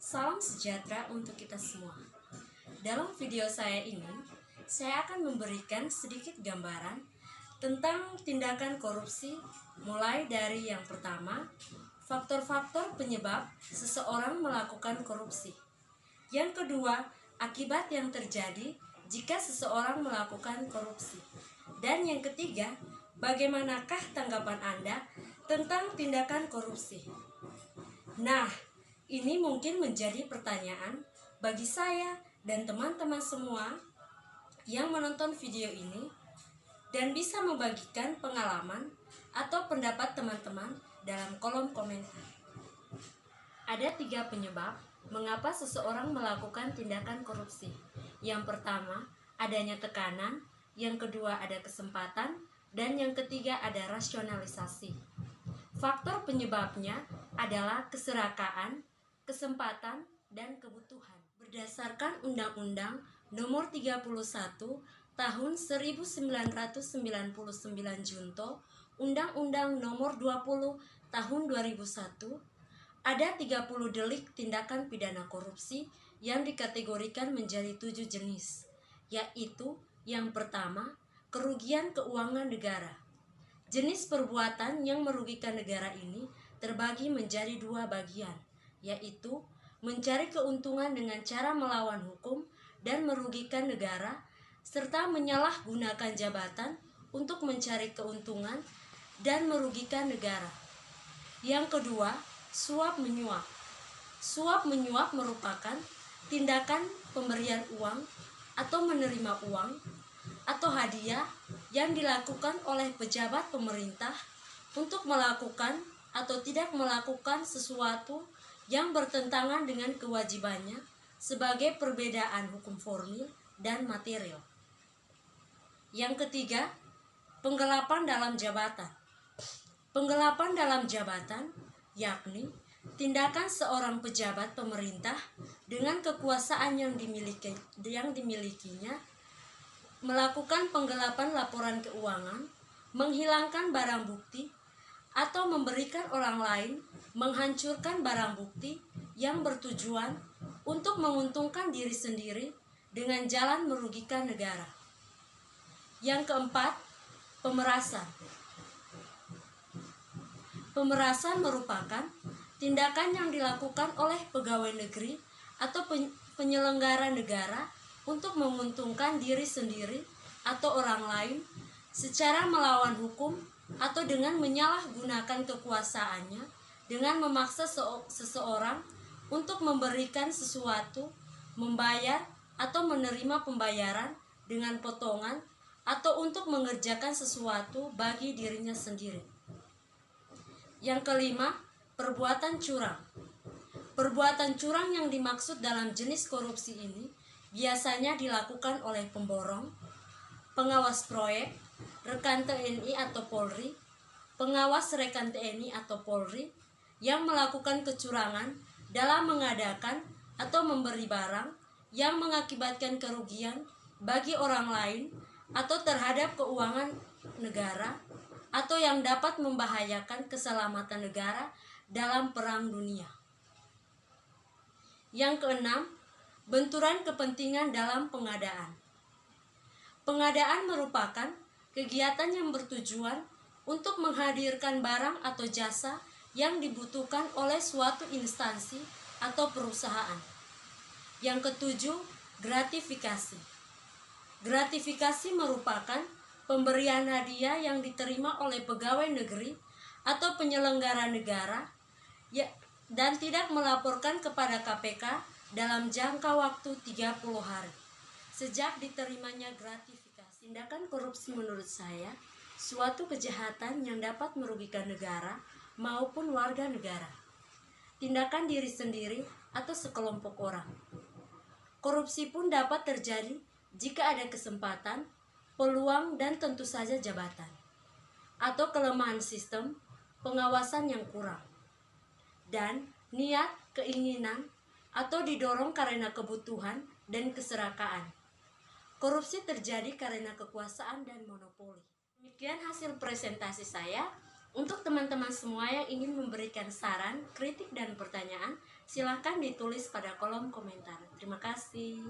Salam sejahtera untuk kita semua. Dalam video saya ini, saya akan memberikan sedikit gambaran tentang tindakan korupsi, mulai dari yang pertama, faktor-faktor penyebab seseorang melakukan korupsi. Yang kedua, akibat yang terjadi jika seseorang melakukan korupsi. Dan yang ketiga, bagaimanakah tanggapan Anda tentang tindakan korupsi? Nah, ini mungkin menjadi pertanyaan bagi saya dan teman-teman semua yang menonton video ini dan bisa membagikan pengalaman atau pendapat teman-teman dalam kolom komentar. Ada 3 penyebab mengapa seseorang melakukan tindakan korupsi. Yang pertama, adanya tekanan, yang kedua ada kesempatan, dan yang ketiga ada rasionalisasi. Faktor penyebabnya adalah keserakaan, kesempatan, dan kebutuhan. Berdasarkan Undang-Undang Nomor 31 Tahun 1999 Junto, Undang-Undang Nomor 20 Tahun 2001, ada 30 delik tindakan pidana korupsi yang dikategorikan menjadi 7 jenis, yaitu yang pertama, kerugian keuangan negara. Jenis perbuatan yang merugikan negara ini terbagi menjadi 2 bagian, yaitu mencari keuntungan dengan cara melawan hukum dan merugikan negara, serta menyalahgunakan jabatan untuk mencari keuntungan dan merugikan negara. Yang kedua, suap menyuap. Suap menyuap merupakan tindakan pemberian uang atau menerima uang atau hadiah yang dilakukan oleh pejabat pemerintah untuk melakukan atau tidak melakukan sesuatu yang bertentangan dengan kewajibannya sebagai perbedaan hukum formil dan material. Yang ketiga, penggelapan dalam jabatan. Penggelapan dalam jabatan yakni tindakan seorang pejabat pemerintah dengan kekuasaan yang dimilikinya melakukan penggelapan laporan keuangan, menghilangkan barang bukti, atau memberikan orang lain menghancurkan barang bukti yang bertujuan untuk menguntungkan diri sendiri dengan jalan merugikan negara. Yang keempat, pemerasan. Pemerasan merupakan tindakan yang dilakukan oleh pegawai negeri atau penyelenggara negara untuk menguntungkan diri sendiri atau orang lain secara melawan hukum atau dengan menyalahgunakan kekuasaannya dengan memaksa seseorang untuk memberikan sesuatu, membayar atau menerima pembayaran dengan potongan atau untuk mengerjakan sesuatu bagi dirinya sendiri. Yang kelima, perbuatan curang. Perbuatan curang yang dimaksud dalam jenis korupsi ini biasanya dilakukan oleh pemborong, pengawas proyek, rekan TNI atau Polri, pengawas rekan TNI atau Polri yang melakukan kecurangan dalam mengadakan atau memberi barang yang mengakibatkan kerugian bagi orang lain atau terhadap keuangan negara atau yang dapat membahayakan keselamatan negara dalam perang dunia. Yang keenam, benturan kepentingan dalam pengadaan. Pengadaan merupakan kegiatan yang bertujuan untuk menghadirkan barang atau jasa yang dibutuhkan oleh suatu instansi atau perusahaan. Yang ketujuh, gratifikasi. Gratifikasi merupakan pemberian hadiah yang diterima oleh pegawai negeri atau penyelenggara negara dan tidak melaporkan kepada KPK dalam jangka waktu 30 hari sejak diterimanya gratifikasi. Tindakan korupsi menurut saya suatu kejahatan yang dapat merugikan negara maupun warga negara, tindakan diri sendiri atau sekelompok orang. Korupsi pun dapat terjadi jika ada kesempatan, peluang, dan tentu saja jabatan, atau kelemahan sistem pengawasan yang kurang, dan niat, keinginan, atau didorong karena kebutuhan dan keserakaan. Korupsi terjadi karena kekuasaan dan monopoli. Demikian hasil presentasi saya. Untuk teman-teman semua yang ingin memberikan saran, kritik, dan pertanyaan, silakan ditulis pada kolom komentar. Terima kasih.